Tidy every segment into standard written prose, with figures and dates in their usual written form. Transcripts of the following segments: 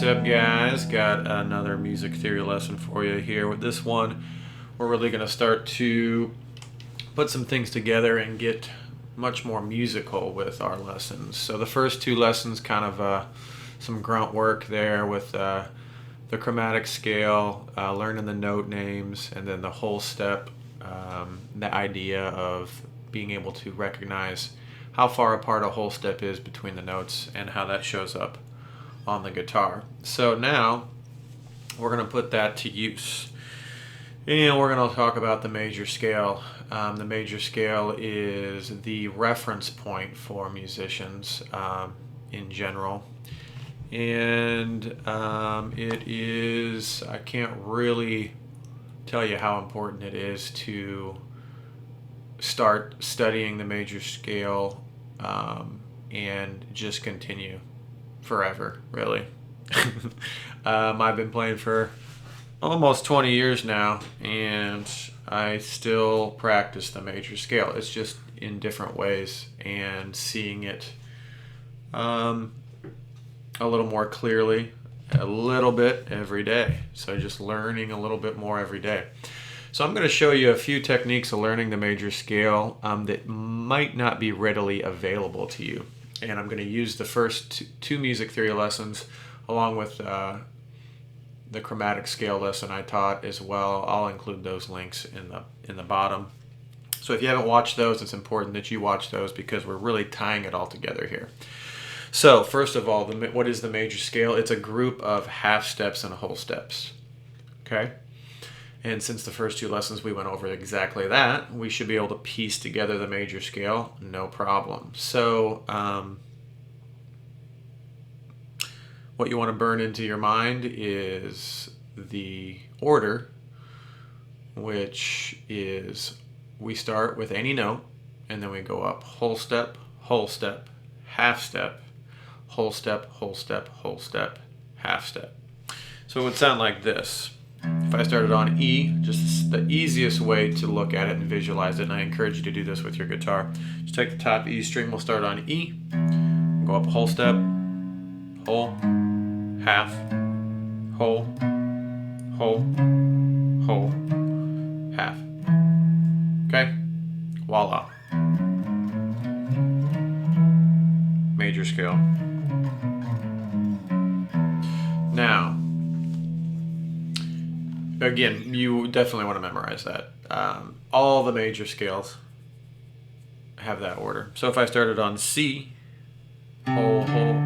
up, guys? Got another music theory lesson for you here. With this one, we're really going to start to put some things together and get much more musical with our lessons. So the first two lessons, kind of some grunt work there with the chromatic scale, learning the note names, and then the whole step, the idea of being able to recognize how far apart a whole step is between the notes and how that shows up on the guitar. So now we're going to put that to use. And we're going to talk about the major scale. The major scale is the reference point for musicians in general. And it is, I can't really tell you how important it is to start studying the major scale and just continue forever, really. I've been playing for almost 20 years now, and I still practice the major scale. It's just in different ways and seeing it a little more clearly a little bit every day. So just learning a little bit more every day. So I'm going to show you a few techniques of learning the major scale that might not be readily available to you. And I'm going to use the first two music theory lessons along with the chromatic scale lesson I taught as well. I'll include those links in the bottom. So if you haven't watched those, it's important that you watch those because we're really tying it all together here. So first of all, what is the major scale? It's a group of half steps and whole steps. Okay? And since the first two lessons we went over exactly that, we should be able to piece together the major scale, no problem. So what you want to burn into your mind is the order, which is we start with any note, and then we go up whole step, half step, whole step, whole step, whole step, half step. So it would sound like this. If I started on E, just the easiest way to look at it and visualize it, and I encourage you to do this with your guitar. Just take the top E string, we'll start on E, go up whole step, whole, half, whole, whole, whole, half. Okay? Voila. Major scale. Now, again, you definitely want to memorize that. All the major scales have that order. So if I started on C, whole, whole,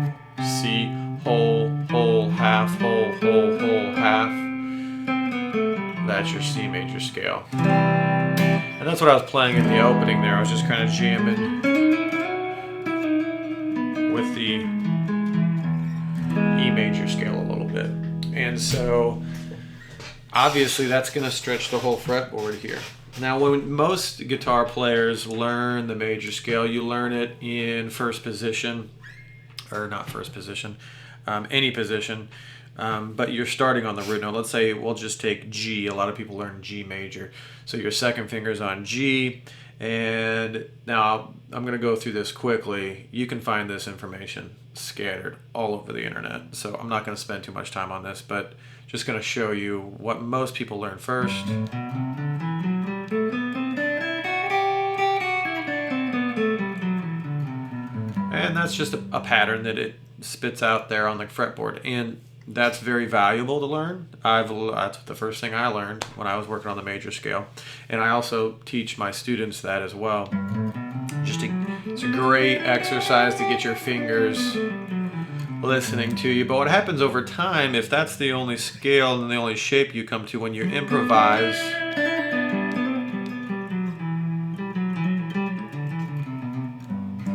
C, whole, whole, half, whole, whole, whole, half, that's your C major scale. And that's what I was playing in the opening there. I was just kind of jamming with the E major scale a little bit. And so obviously that's going to stretch the whole fretboard here. Now when most guitar players learn the major scale, you learn it in first position, or not first position, any position, but you're starting on the root note. Let's say we'll just take G. A lot of people learn G major. So your second finger's on G, and now I'm going to go through this quickly. You can find this information scattered all over the internet, so I'm not going to spend too much time on this, but just going to show you what most people learn first. And that's just a pattern that it spits out there on the fretboard, and that's very valuable to learn. That's the first thing I learned when I was working on the major scale, and I also teach my students that as well. It's a great exercise to get your fingers listening to you. But what happens over time, if that's the only scale and the only shape you come to when you improvise,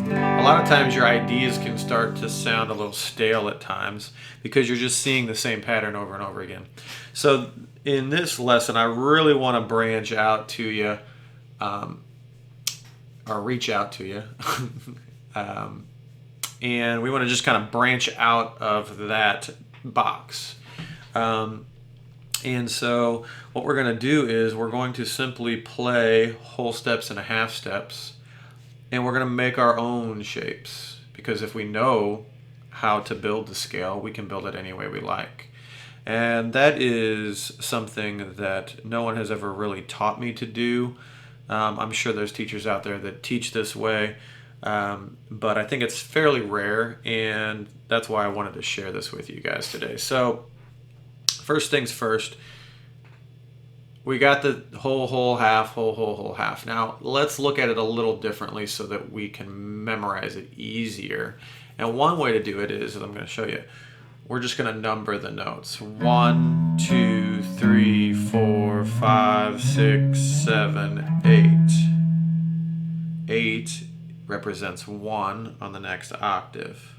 a lot of times your ideas can start to sound a little stale at times because you're just seeing the same pattern over and over again. So in this lesson, I really want to branch out to you, or reach out to you. And we want to just kind of branch out of that box. And so what we're going to do is we're going to simply play whole steps and a half steps, and we're going to make our own shapes, because if we know how to build the scale, we can build it any way we like. And that is something that no one has ever really taught me to do. I'm sure there's teachers out there that teach this way, but I think it's fairly rare, and that's why I wanted to share this with you guys today. So, first things first, we got the whole, half, whole, half. Now, let's look at it a little differently so that we can memorize it easier. And one way to do it is, and I'm going to show you, we're just going to number the notes. 1, 2, 3, 4, 5, 6, 7, 8. 8 represents 1 on the next octave.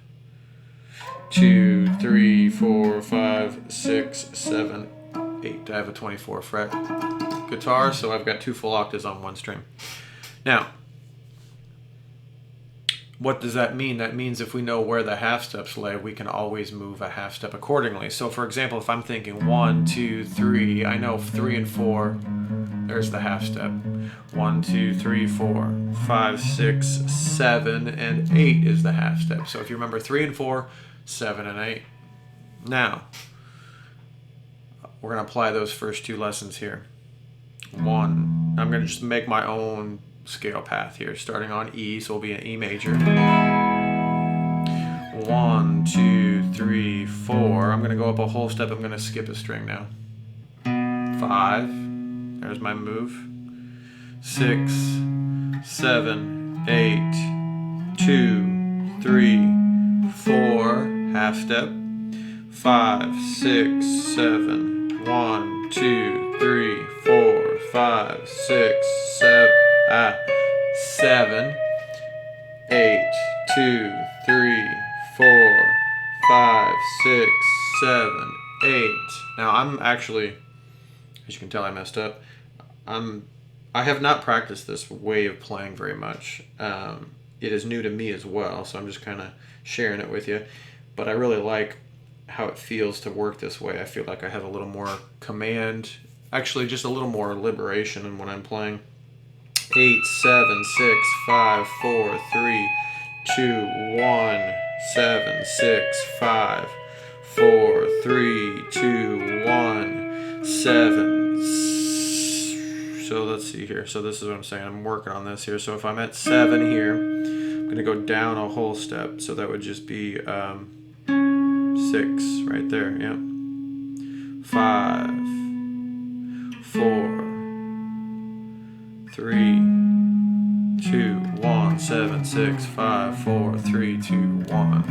2, 3, 4, 5, 6, 7, 8. I have a 24 fret guitar, so I've got 2 full octaves on one string. Now, what does that mean? That means if we know where the half steps lay, we can always move a half step accordingly. So for example, if I'm thinking 1, 2, 3, I know 3 and 4, there's the half step. 1, 2, 3, 4, 5, 6, 7, and 8 is the half step. So if you remember 3 and 4, 7 and 8. Now, we're going to apply those first 2 lessons here. 1, I'm going to just make my own scale path here, starting on E, so it'll be an E major. 1, 2, 3, 4. I'm going to go up a whole step. I'm going to skip a string now. 5. There's my move. 6, 7, 8, 2, 3, 4. Half step. 5, 6, 7. 1, 2, 3, 4, 5, 6, 7. 7, 8, 2, 3, 4, 5, 6, 7, 8. Now I'm actually, as you can tell, I messed up. I have not practiced this way of playing very much. It is new to me as well, so I'm just kind of sharing it with you. But I really like how it feels to work this way. I feel like I have a little more command, actually just a little more liberation in when I'm playing. 8, 7, 6, 5, 4, 3, 2, 1, 7, 6, 5, 4, 3, 2, 1, 7. So let's see here. So this is what I'm saying. I'm working on this here. So if I'm at 7 here, I'm going to go down a whole step. So that would just be 6 right there. Yep. 5, 4, 3, 2, 1, 7, 6, 5, 4, 3, 2, 1.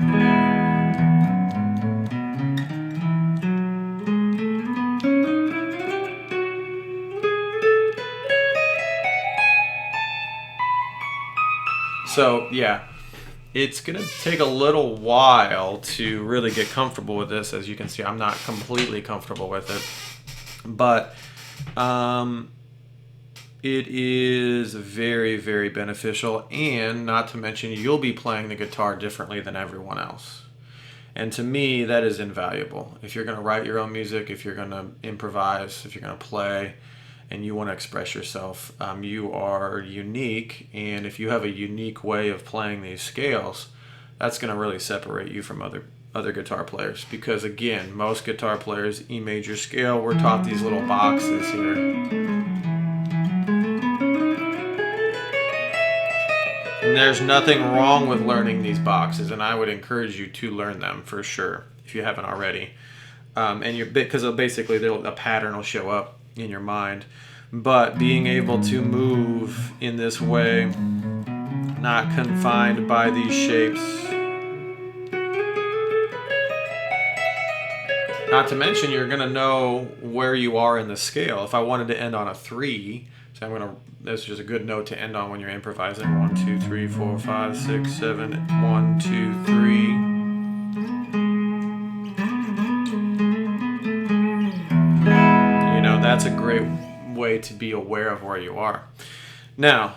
So, yeah, it's going to take a little while to really get comfortable with this. As you can see, I'm not completely comfortable with it. But, it is very, very beneficial, and not to mention you'll be playing the guitar differently than everyone else. And to me, that is invaluable. If you're going to write your own music, if you're going to improvise, if you're going to play, and you want to express yourself, you are unique, and if you have a unique way of playing these scales, that's going to really separate you from other guitar players. Because again, most guitar players, E major scale, we're taught these little boxes here. And there's nothing wrong with learning these boxes, and I would encourage you to learn them for sure if you haven't already. Because basically a pattern will show up in your mind. But being able to move in this way, not confined by these shapes. Not to mention, you're going to know where you are in the scale. If I wanted to end on a 3, so this is just a good note to end on when you're improvising. 1, 2, 3, 4, 5, 6, 7, 1, 2, 3. You know, that's a great way to be aware of where you are. Now,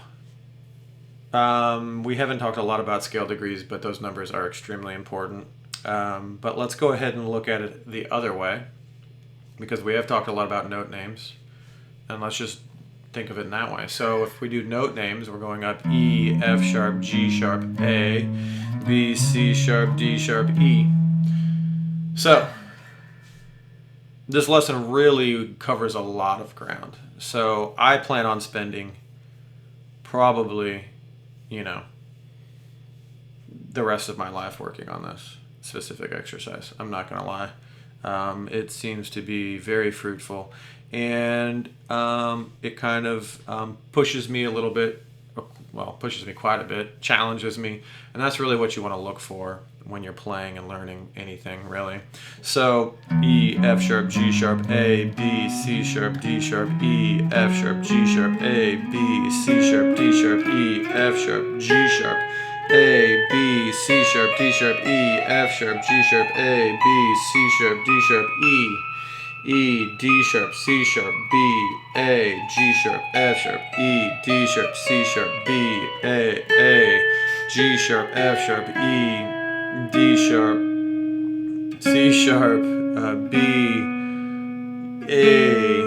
we haven't talked a lot about scale degrees, but those numbers are extremely important. But let's go ahead and look at it the other way, because we have talked a lot about note names, and let's just think of it in that way. So if we do note names, we're going up E, F sharp, G sharp, A, B, C sharp, D sharp, E. So, this lesson really covers a lot of ground. So, I plan on spending probably, the rest of my life working on this specific exercise. I'm not going to lie. It seems to be very fruitful, and it kind of pushes me a little bit, well, pushes me quite a bit, challenges me, and that's really what you want to look for when you're playing and learning anything, really. So E, F sharp, G sharp, A, B, C sharp, D sharp, E, F sharp, G sharp, A, B, C sharp, D sharp, E, F sharp, G sharp, A, B, C sharp, D sharp, E, F sharp, G sharp, A, B, C sharp, D sharp, E, D sharp, C sharp, B, A, G sharp, F sharp, E, D sharp, C sharp, B, A, G sharp, F sharp, E, D sharp, C sharp, B, A,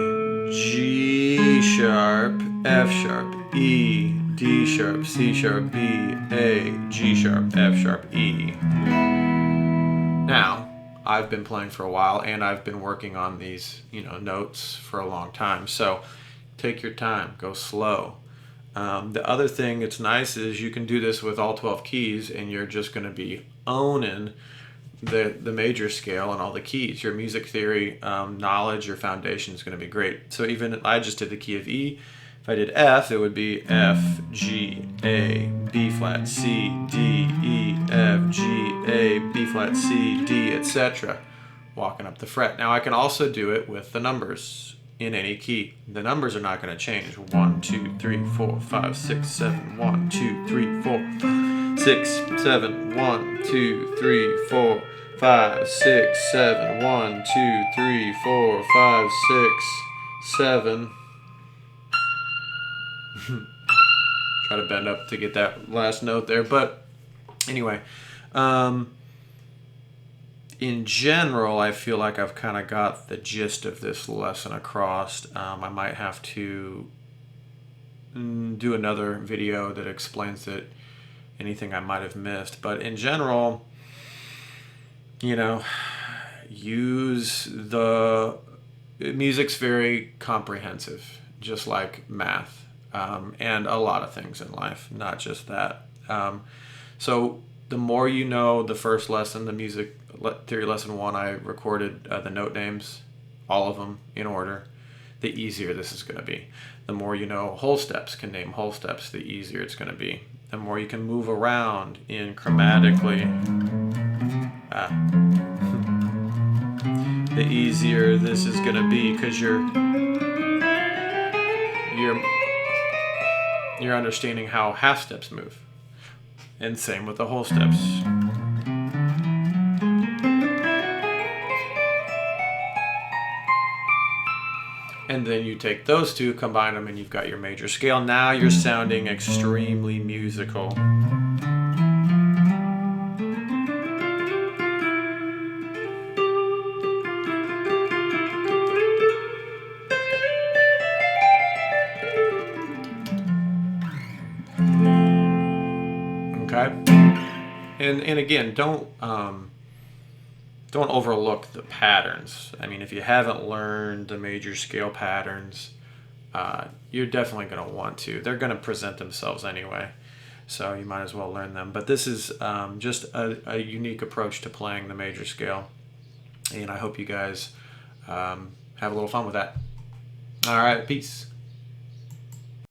G sharp, F sharp, E, D sharp, C sharp, B, A, G sharp, F sharp, E. Now, I've been playing for a while, and I've been working on these, notes for a long time. So take your time, go slow. The other thing that's nice is you can do this with all 12 keys, and you're just going to be owning the major scale and all the keys. Your music theory knowledge, your foundation is going to be great. So even I just did the key of E. If I did F, it would be F, G, A, B flat, C, D, E, F, G, A, B flat, C, D, etc. Walking up the fret. Now I can also do it with the numbers in any key. The numbers are not going to change. 1, 2, 3, 4, 5, 6, 7, 1, 2, 3, 4, 6, 7, 1, 2, 3, 4, 5, 6, 7, 1, 2, 3, 4, 5, 6, 7. Try to bend up to get that last note there, but anyway, in general, I feel like I've kind of got the gist of this lesson across. I might have to do another video that explains it, anything I might have missed, but in general, use the music's very comprehensive, just like math. And a lot of things in life, not just that. So the more you know, the first lesson, the music theory lesson 1, I recorded the note names, all of them in order, the easier this is going to be. The more you know whole steps, can name whole steps, the easier it's going to be. The more you can move around in chromatically, the easier this is going to be, because you're understanding how half steps move. And same with the whole steps. And then you take those two, combine them, and you've got your major scale. Now you're sounding extremely musical. Okay? And again, don't overlook the patterns. I mean, if you haven't learned the major scale patterns, you're definitely going to want to. They're going to present themselves anyway, so you might as well learn them. But this is just a unique approach to playing the major scale, and I hope you guys have a little fun with that. All right, peace.